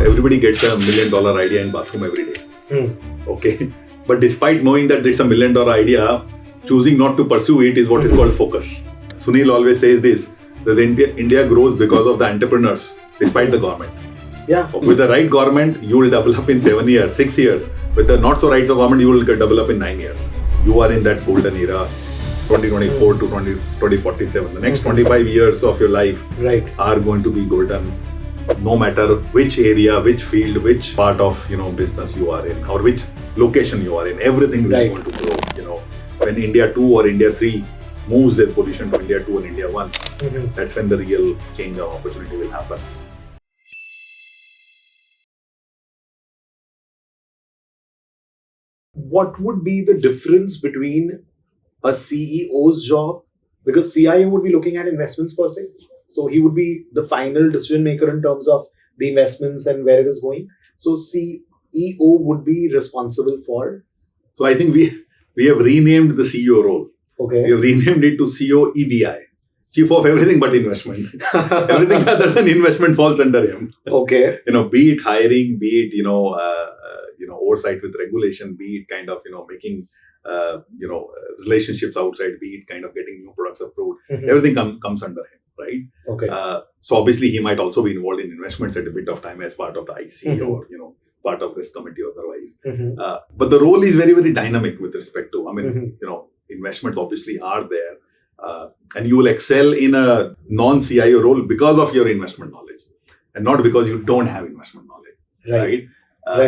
everybody gets $1 million idea in bathroom every day. Okay. But despite knowing that it's $1 million idea, choosing not to pursue it is what is called focus. Sunil always says this, that India grows because of the entrepreneurs, despite the government. Yeah. With the right government, you will develop in 7 years, 6 years. With the not so right government, you will develop in 9 years. You are in that golden era, 2024 to 2047. The next 25 years of your life are going to be golden. No matter which area, which field, which part of business you are in, or which location you are in, everything is going to grow. When India 2 or India 3 moves their position to India 2 and India 1, that's when the real change of opportunity will happen. What would be the difference between a CEO's job? Because CIO would be looking at investments per se. So he would be the final decision maker in terms of the investments and where it is going. So CEO would be responsible for. So I think we have renamed the CEO role. Okay. We have renamed it to CEO EBI, Chief of Everything but Investment. Everything other than investment falls under him. Okay. Be it hiring, be it oversight with regulation, be it kind of making relationships outside, be it kind of getting new products approved. Everything comes under him. Right. Okay. So obviously he might also be involved in investments at a bit of time as part of the IC or part of risk committee otherwise. But the role is very, very dynamic with respect to investments obviously are there, and you will excel in a non-CIO role because of your investment knowledge, and not because you don't have investment knowledge. Right.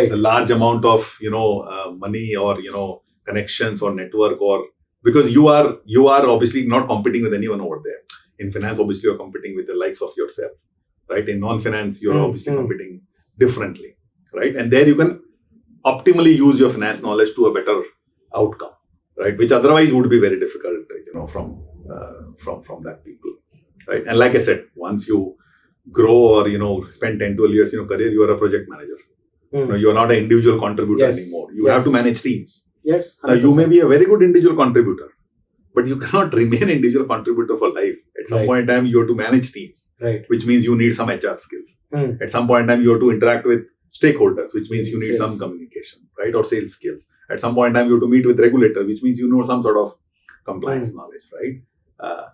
The large amount of money or connections or network, or because you are obviously not competing with anyone over there. In finance, obviously, you're competing with the likes of yourself, right? In non-finance, you're obviously competing differently, right? And there you can optimally use your finance knowledge to a better outcome, right? Which otherwise would be very difficult, from that people, right? And like I said, once you grow or spend 10, 12 years in your career, you are a project manager. You are not an individual contributor anymore. You have to manage teams. Yes. 100%. Now, you may be a very good individual contributor, but you cannot remain individual contributor for life. At some point in time, you have to manage teams, which means you need some HR skills. At some point in time, you have to interact with stakeholders, which means you need some communication, right? Or sales skills. At some point in time, you have to meet with regulators, which means you know some sort of compliance knowledge, right?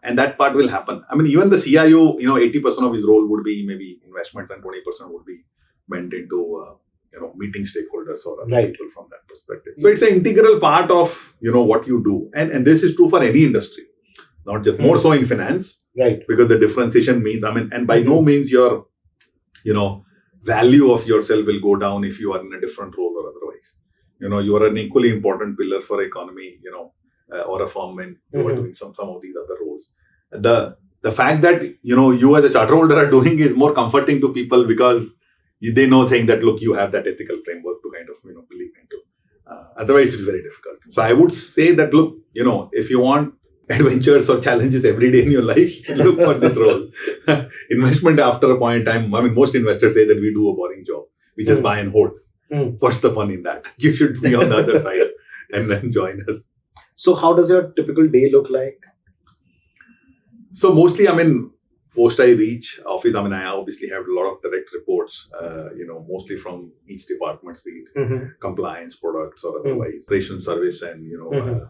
And that part will happen. I mean, even the CIO, 80% of his role would be maybe investments and 20% would be meant into meeting stakeholders or other people from that perspective. So it's an integral part of what you do, and this is true for any industry, not just more so in finance, right? Because the differentiation means, and by no means your value of yourself will go down if you are in a different role or otherwise. You are an equally important pillar for economy, or a firm when you are doing some of these other roles. The fact that you as a charter holder are doing is more comforting to people because they know, saying that, look, you have that ethical framework to kind of believe into. Otherwise, it's very difficult. So I would say that, look, if you want adventures or challenges every day in your life, look for this role. Investment after a point in time, most investors say that we do a boring job. We just buy and hold. What's the fun in that? You should be on the other side and then join us. So how does your typical day look like? So mostly, post I reach office, I obviously have a lot of direct reports, mostly from each department, be it compliance, products, or otherwise, operations, service, and,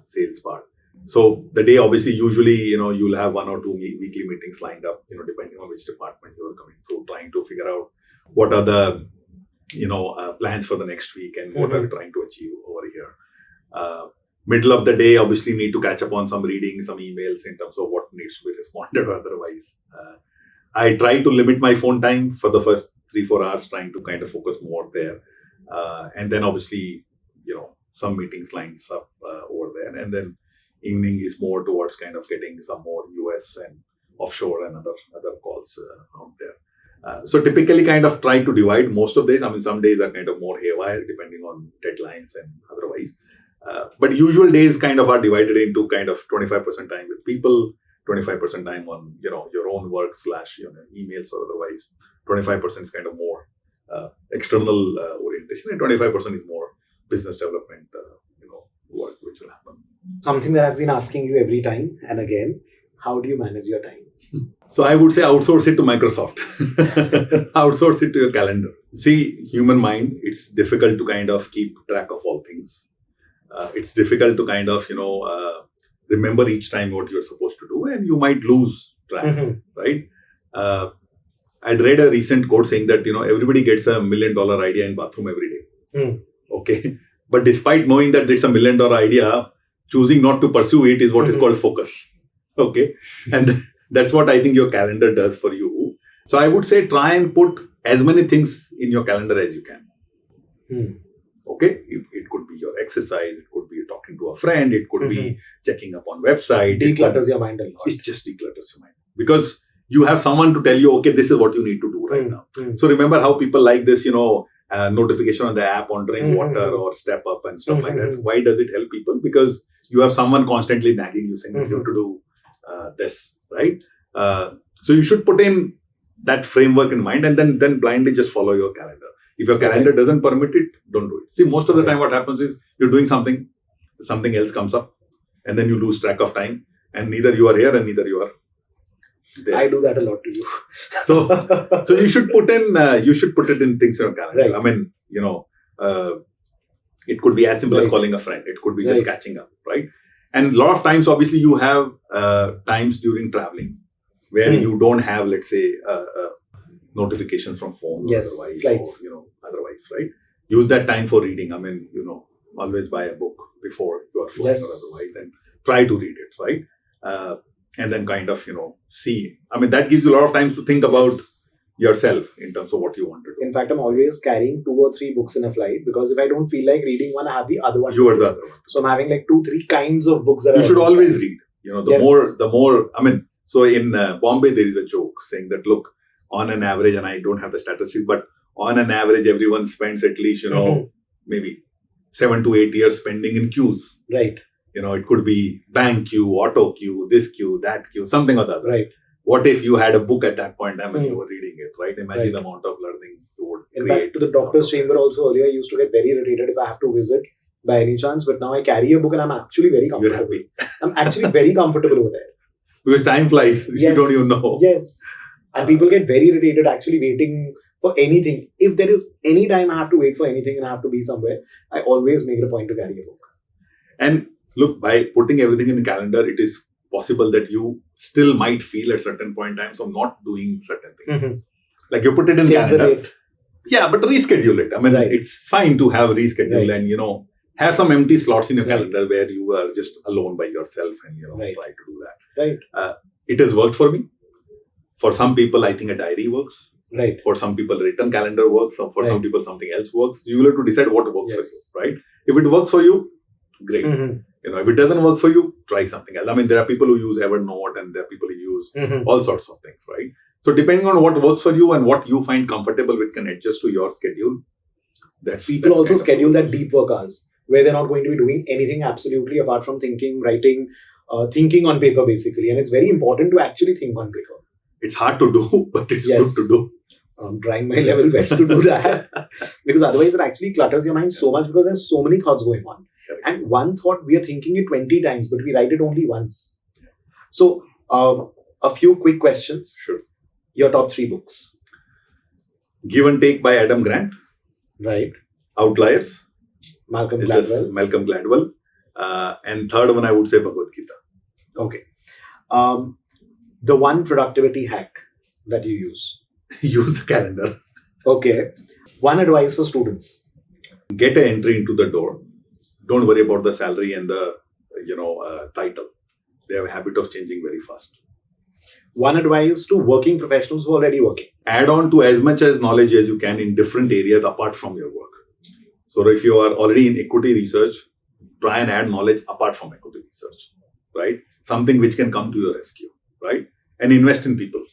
sales part. So the day, obviously, usually, you'll have 1 or 2 weekly meetings lined up, depending on which department you're coming through, trying to figure out what are the, plans for the next week and what are we trying to achieve over here. Middle of the day, obviously need to catch up on some reading, some emails in terms of what needs to be responded or otherwise. I try to limit my phone time for the first 3-4 hours, trying to kind of focus more there. And then obviously, some meetings lines up over there. And then evening is more towards kind of getting some more US and offshore and other calls out there. So typically kind of try to divide most of days. Some days are kind of more haywire depending on deadlines and otherwise. But usual days kind of are divided into kind of 25% time with people, 25% time on your own work / emails or otherwise. 25% is kind of more external orientation, and 25% is more business development work which will happen. Something that I've been asking you every time and again, how do you manage your time? So I would say outsource it to Microsoft. Outsource it to your calendar. See, human mind, it's difficult to kind of keep track of all things. It's difficult to kind of, remember each time what you're supposed to do, and you might lose track, right? I'd read a recent quote saying that, everybody gets $1 million idea in bathroom every day. Okay. But despite knowing that it's $1 million idea, choosing not to pursue it is what is called focus. Okay. And that's what I think your calendar does for you. So I would say try and put as many things in your calendar as you can. Okay. It could be your exercise. It could be talking to a friend. It could be checking up on website. Declutters your mind a lot. It just declutters your mind. Because you have someone to tell you, okay, this is what you need to do right now. So remember how people like this, notification on the app on drink water or step up and stuff like that. Why does it help people? Because you have someone constantly nagging you, saying that you have to do this, right? So you should put in that framework in mind and then blindly just follow your calendar. If your calendar doesn't permit it, don't do it. See, most of the time what happens is you're doing something else comes up, and then you lose track of time, and neither you are here and neither you are there. I do that a lot to you. So you should put it in things in your calendar. Right. I mean, it could be as simple as calling a friend. It could be just catching up, right? And a lot of times, obviously, you have times during traveling where you don't have, let's say, notifications from phone or otherwise, flights. or otherwise, right? Use that time for reading. I mean, always buy a book before you are flying or otherwise, and try to read it, right? And then kind of, see. I mean, that gives you a lot of times to think about yourself in terms of what you want to do. In fact, I'm always carrying 2 or 3 books in a flight, because if I don't feel like reading one, I have the other one. You are the other one. So I'm having like 2-3 kinds of books that you should always read. The more. I mean, so in Bombay there is a joke saying that, look, on an average, and I don't have the statistics, but on an average, everyone spends at least maybe 7 to 8 years spending in queues. Right. It could be bank queue, auto queue, this queue, that queue, something or the other. Right. What if you had a book at that point in time and you were reading it, right? Imagine the amount of learning you would create. In fact, to the doctor's chamber also earlier, I used to get very irritated if I have to visit by any chance. But now I carry a book and I'm actually very comfortable. You're happy. I'm actually very comfortable over there. Because time flies. You don't even know. Yes. And people get very irritated actually waiting for anything. If there is any time I have to wait for anything and I have to be somewhere, I always make it a point to carry a book. And look, by putting everything in the calendar, it is possible that you still might feel at certain point in time of not doing certain things. Like you put it in calendar. Yeah, but reschedule it. I mean, it's fine to have reschedule and, have some empty slots in your calendar where you are just alone by yourself and, try to do that. Right. It has worked for me. For some people, I think a diary works. Right. For some people, written calendar works. Or for some people, something else works. You will have to decide what works for you, right? If it works for you, great. If it doesn't work for you, try something else. I mean, there are people who use Evernote and there are people who use all sorts of things, right? So depending on what works for you and what you find comfortable with can adjust to your schedule. People also schedule that deep work hours where they're not going to be doing anything absolutely apart from thinking, writing, thinking on paper basically. And it's very important to actually think on paper. It's hard to do, but it's good to do. I'm trying my level best to do that. Because otherwise it actually clutters your mind so much because there's so many thoughts going on. Correct. And one thought, we are thinking it 20 times, but we write it only once. So, a few quick questions. Sure. Your top 3 books. Give and Take by Adam Grant. Right. Outliers. Malcolm Gladwell. And third one, I would say Bhagavad Gita. Okay. The one productivity hack that you use. Use the calendar. Okay. One advice for students. Get an entry into the door. Don't worry about the salary and the title. They have a habit of changing very fast. One advice to working professionals who are already working. Add on to as much as knowledge as you can in different areas apart from your work. So if you are already in equity research, try and add knowledge apart from equity research, right? Something which can come to your rescue, right? And invest in people.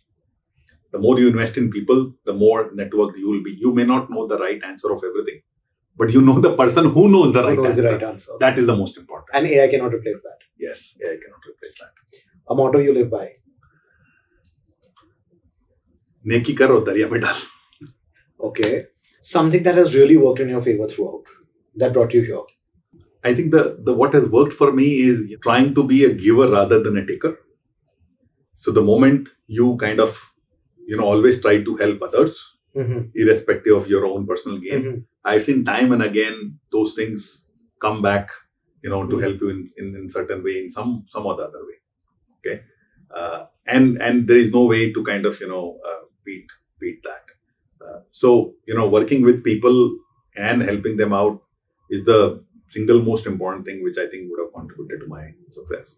The more you invest in people, the more networked you will be. You may not know the right answer of everything, but you know the person who knows the right answer. That is the most important. And AI cannot replace that. Yes, AI cannot replace that. A motto you live by. Neki karo, darya mein dal. Okay. Something that has really worked in your favor throughout, that brought you here. I think the what has worked for me is trying to be a giver rather than a taker. So the moment you kind of, always try to help others, irrespective of your own personal gain, I've seen time and again those things come back, to help you in certain way, in some or the other way. Okay, and there is no way to kind of beat that. So working with people and helping them out is the single most important thing which I think would have contributed to my success.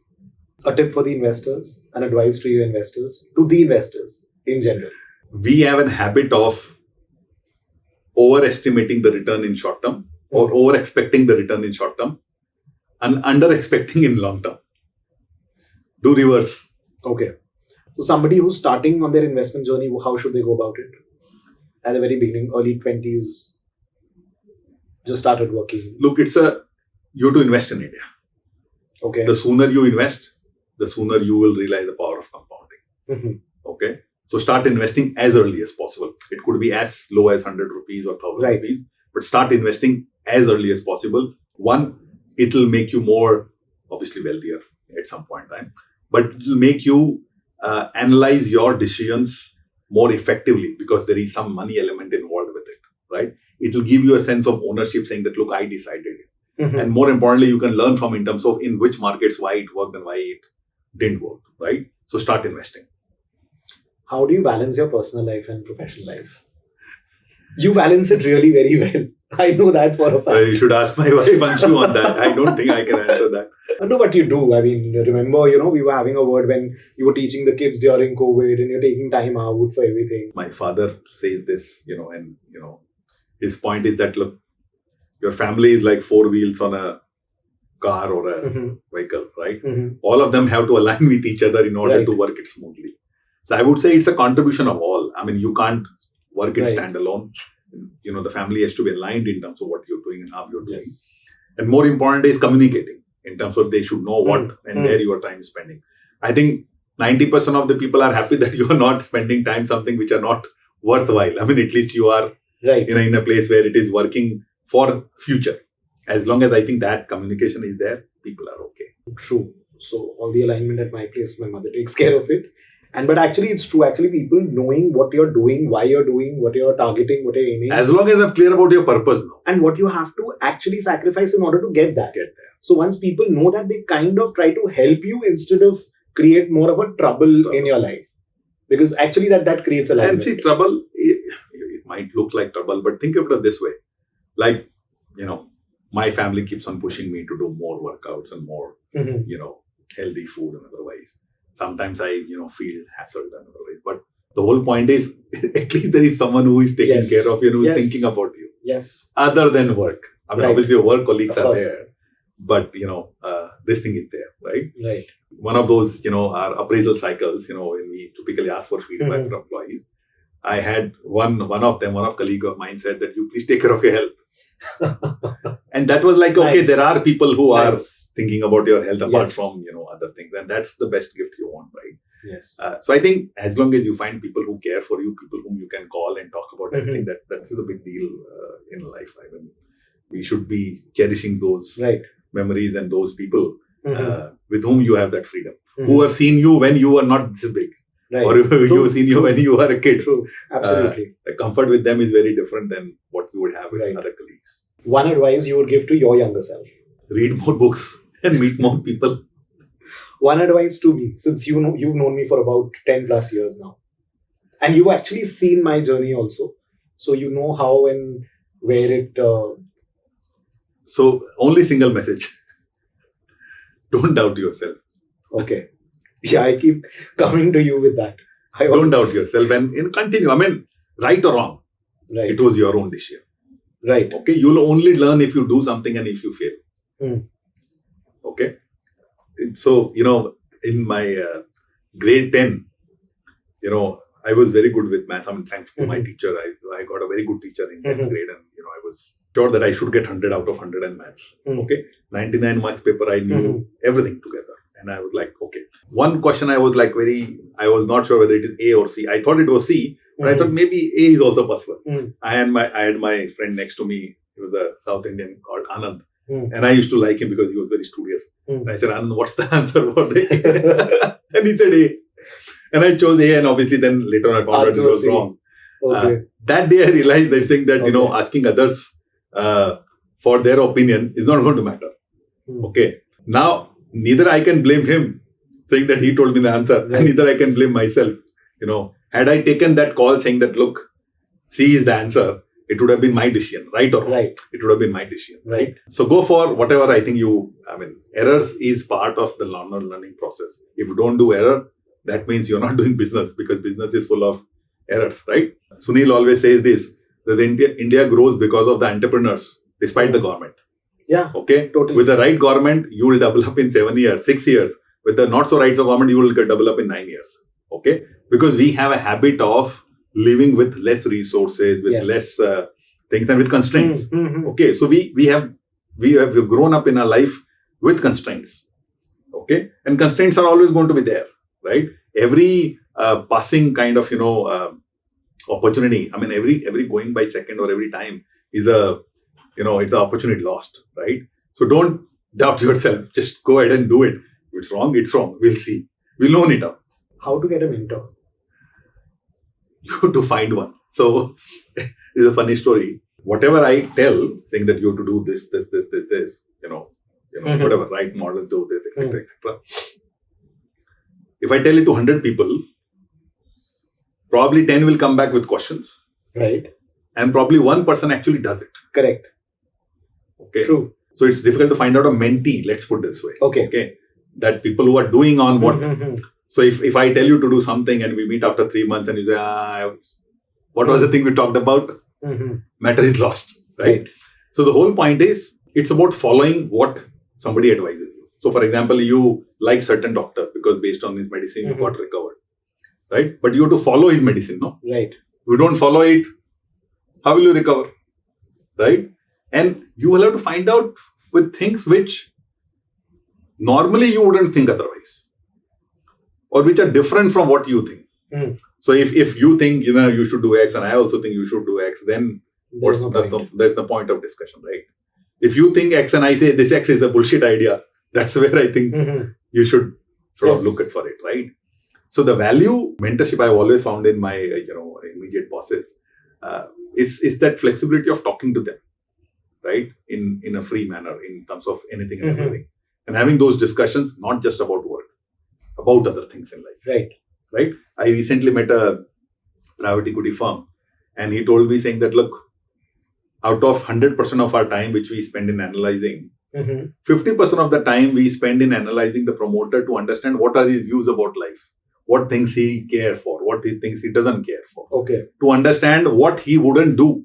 A tip for the investors, an advice to your investors, to the investors in general. We have a habit of overestimating the return in short term, or over expecting the return in short term, and under expecting in long term. Do reverse. Okay. So somebody who's starting on their investment journey, how should they go about it? At the very beginning, early 20s, just started working. Look, you have to invest in India. Okay. The sooner you invest, the sooner you will realize the power of compounding. Okay. So start investing as early as possible. It could be as low as 100 rupees or 1,000 rupees, but start investing as early as possible. One, it will make you more, obviously, wealthier at some point in time, but it will make you analyze your decisions more effectively because there is some money element involved with it, right? It will give you a sense of ownership, saying that, look, I decided it. And more importantly, you can learn from in terms of in which markets, why it worked and why it didn't work, right? So start investing. How do you balance your personal life and professional life? You balance it really very well. I know that for a fact. You should ask my wife Anshu on that. I don't think I can answer that. I know what you do. I mean, remember, we were having a word when you were teaching the kids during COVID and you're taking time out for everything. My father says this, and his point is that, look, your family is like four wheels on a car or a vehicle, right? All of them have to align with each other in order to work it smoothly. So I would say it's a contribution of all. I mean, you can't work it standalone. The family has to be aligned in terms of what you're doing and how you're doing. Yes. And more important is communicating in terms of they should know what and where your time is spending. I think 90% of the people are happy that you are not spending time something which are not worthwhile. I mean, at least you are in a place where it is working for future. As long as I think that communication is there, people are okay. True. So all the alignment at my place, my mother takes care of it. But actually, it's true. Actually, people knowing what you're doing, why you're doing, what you're targeting, what you're aiming. As long as I'm clear about your purpose now. And what you have to actually sacrifice in order to get that. So once people know that, they kind of try to help you instead of create more of a trouble in your life. Because actually that creates alignment. And see, trouble, it might look like trouble, but think of it this way. Like, my family keeps on pushing me to do more workouts and more, healthy food and otherwise. Sometimes I, feel hassled and otherwise. But the whole point is, at least there is someone who is taking care of you, who is thinking about you. Yes. Other than work. I mean, obviously your work colleagues are there. But, this thing is there, right? Right. One of those, our appraisal cycles, when we typically ask for feedback from employees, I had one colleague of mine said that you please take care of your health. And that was like, okay, there are people who are thinking about your health apart from, other things. And that's the best gift you want, right? Yes. So I think as long as you find people who care for you, people whom you can call and talk about everything, that's a big deal in life. I mean, we should be cherishing those memories and those people with whom you have that freedom, who have seen you when you were not this big. Right. Or who have seen you when you were a kid. True. Absolutely. The comfort with them is very different than what you would have with other colleagues. One advice you would give to your younger self? Read more books and meet more people. One advice to me, since you've known me for about 10 plus years now. And you've actually seen my journey also. So you know how and where it... So only single message. Don't doubt yourself. Okay. Yeah, I keep coming to you with that. Don't doubt yourself and continue. I mean, right or wrong, it was your own decision. Right. Okay, you'll only learn if you do something and if you fail. Okay. So, in my grade 10, I was very good with maths. I mean, thanks to my teacher, I got a very good teacher in 10th grade, and I was sure that I should get 100 out of 100 in maths. Okay. 99 marks paper, I knew everything together. And I was like, okay. One question I was not sure whether it is A or C. I thought it was C, but I thought maybe A is also possible. I had my friend next to me. He was a South Indian called Anand. And I used to like him because he was very studious. And I said, Anand, what's the answer for the A? And he said A. And I chose A, and obviously then later on I found out it was wrong. Okay. That day I realized that saying that, asking others for their opinion is not going to matter. Okay. Now, neither I can blame him saying that he told me the answer, and neither I can blame myself. Had I taken that call saying that, look, C is the answer, it would have been my decision, right or wrong? Right. It would have been my decision. Right. So go for whatever I think errors is part of the learning process. If you don't do error, that means you're not doing business, because business is full of errors, right? Sunil always says this, that India grows because of the entrepreneurs, despite the government. Yeah. Okay. Totally. With the right government, you will develop in 7 years, 6 years. With the not so right government, you will develop in 9 years. Okay. Because we have a habit of living with less resources, with less things, and with constraints. Okay. So we have grown up in our life with constraints. Okay. And constraints are always going to be there, right? Every passing kind of, opportunity, every going by second or every time is it's an opportunity lost, right? So don't doubt yourself. Just go ahead and do it. If it's wrong, it's wrong. We'll see. We'll own it up. How to get a mentor? You have to find one. So it's a funny story. Whatever I tell, saying that you have to do this, whatever, right model, do this, etc., etc. If I tell it to 100 people, probably 10 will come back with questions. Right. And probably one person actually does it. Correct. Okay. True. So it's difficult to find out a mentee, let's put it this way. Okay. That people who are doing on what. So if I tell you to do something and we meet after 3 months and you say, what was the thing we talked about? Matter is lost, right? So the whole point is, it's about following what somebody advises you. So for example, you like certain doctor because based on his medicine, you got recovered, right? But you have to follow his medicine, no? Right. If you don't follow it, how will you recover, right? And you will have to find out with things which normally you wouldn't think otherwise, or which are different from what you think. So if you think you should do X and I also think you should do X, then there's the point of discussion, right? If you think X and I say this X is a bullshit idea, that's where I think you should sort of look at for it, right? So the value mentorship I've always found in my immediate bosses is that flexibility of talking to them, right? In a free manner in terms of anything and everything, and having those discussions not just about work, about other things in life. Right. I recently met a private equity firm, and he told me saying that, look, out of 100% of our time which we spend in analyzing, 50% of the time we spend in analyzing the promoter to understand what are his views about life, what things he cares for, what he thinks he doesn't care for. Okay. To understand what he wouldn't do.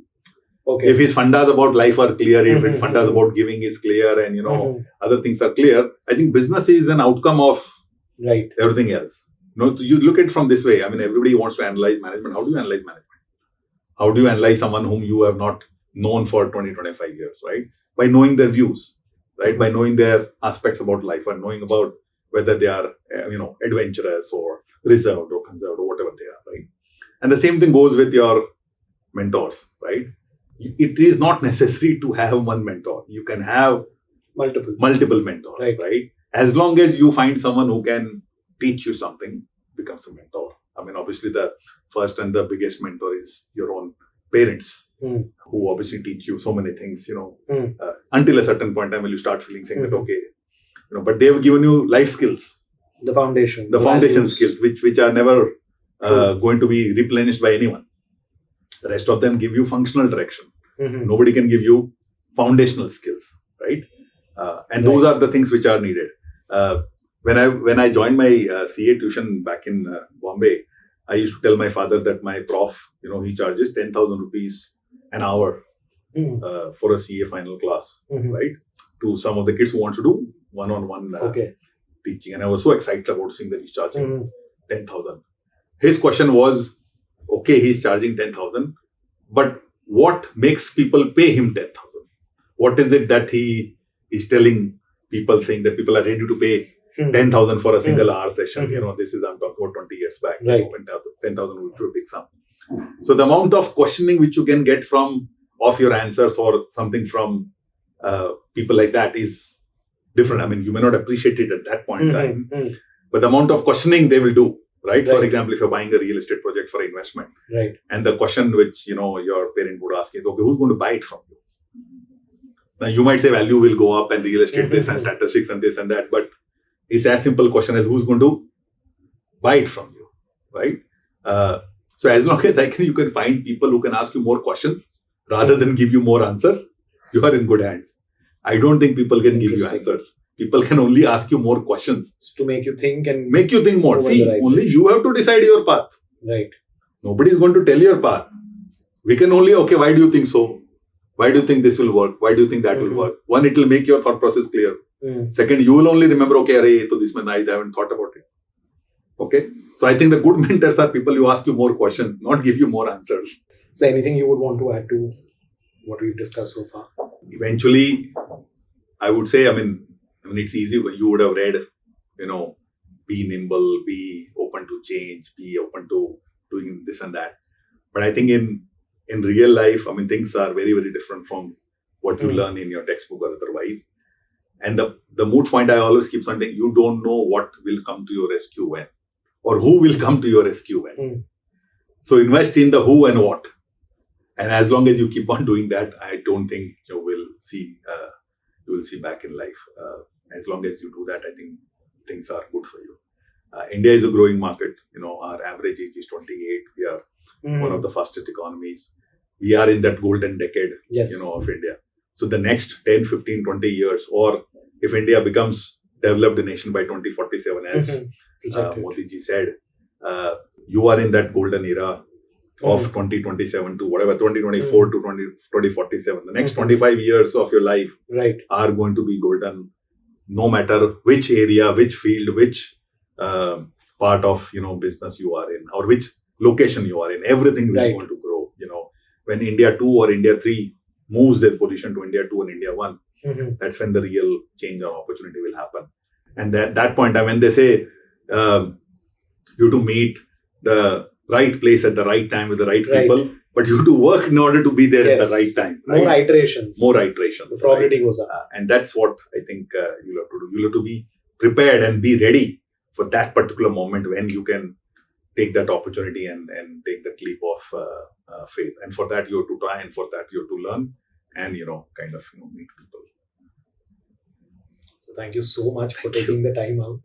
Okay. If his fundas about life are clear, if his fundas about giving is clear, and other things are clear, I think business is an outcome of everything else. So you look at it from this way. Everybody wants to analyze management. How do you analyze management? How do you analyze someone whom you have not known for 20-25 years, right? By knowing their views, right? By knowing their aspects about life and knowing about whether they are, adventurous or reserved or conserved or whatever they are, right? And the same thing goes with your mentors, right? It is not necessary to have one mentor. You can have multiple mentors, right? As long as you find someone who can teach you something, becomes a mentor. Obviously the first and the biggest mentor is your own parents, who obviously teach you so many things, until a certain point in time when you start feeling saying that, okay, but they have given you life skills. The foundation skills, which are never going to be replenished by anyone. The rest of them give you functional direction. Nobody can give you foundational skills, right? And those are the things which are needed. When I joined my CA tuition back in Bombay, I used to tell my father that my prof, he charges 10,000 rupees an hour for a CA final class, right? To some of the kids who want to do one-on-one teaching. And I was so excited about seeing that he's charging 10,000. His question was, okay, he's charging 10,000, but what makes people pay him 10,000? What is it that he is telling people, saying that people are ready to pay 10,000 for a single hour session? I'm talking about 20 years back. 10,000 would be a big sum. So the amount of questioning which you can get of your answers or something from people like that is different. You may not appreciate it at that point in time, but the amount of questioning they will do right? For Right. example, if you're buying a real estate project for investment, Right. and the question which your parent would ask is, okay, who's going to buy it from you? Now you might say value will go up and real estate this and statistics and this and that, but it's as simple question as who's going to buy it from you, right? So as long as you can find people who can ask you more questions rather than give you more answers, you are in good hands. I don't think people can give you Interesting. answers. People can only ask you more questions. It's to make you think and Make you think more. Over See, the right only direction. you have to decide your path. right. Nobody is going to tell your path. We can only, okay, why do you think so? Why do you think this will work? Why do you think that will work? One, it will make your thought process clear. Second, you will only remember, okay, array, so this man, I haven't thought about it. Okay. So I think the good mentors are people who ask you more questions, not give you more answers. So anything you would want to add to what we've discussed so far? Eventually, I would say, it's easy. You would have read, be nimble, be open to change, be open to doing this and that. But I think in real life, things are very, very different from what you learn in your textbook or otherwise. And the moot point I always keep on saying, you don't know what will come to your rescue when, or who will come to your rescue when. So invest in the who and what. And as long as you keep on doing that, I don't think you will see back in life. As long as you do that, I think things are good for you. India is a growing market. Our average age is 28. We are one of the fastest economies. We are in that golden decade, Yes. of India. So the next 10, 15, 20 years, or if India becomes developed nation by 2047, as Modi ji said, you are in that golden era of 2027 to whatever, 2024 to 2047. The next 25 years of your life Right. are going to be golden, no matter which area, which field, which part of business you are in, or which location you are in. Everything is Right. going to grow. When India 2 or India 3 moves their position to India 2 and India 1, that's when the real change or opportunity will happen. And at that point, when they say you to meet the right place at the right time with the right Right. people, but you to work in order to be there at Yes. the right time. More Right? iterations. More iterations. The probability goes up. And that's what I think you'll have to do. You'll have to be prepared and be ready for that particular moment when you can take that opportunity and take that leap of faith. And for that, you have to try, and for that, you have to learn and, meet people. So thank you so much for Thank you. taking the time out.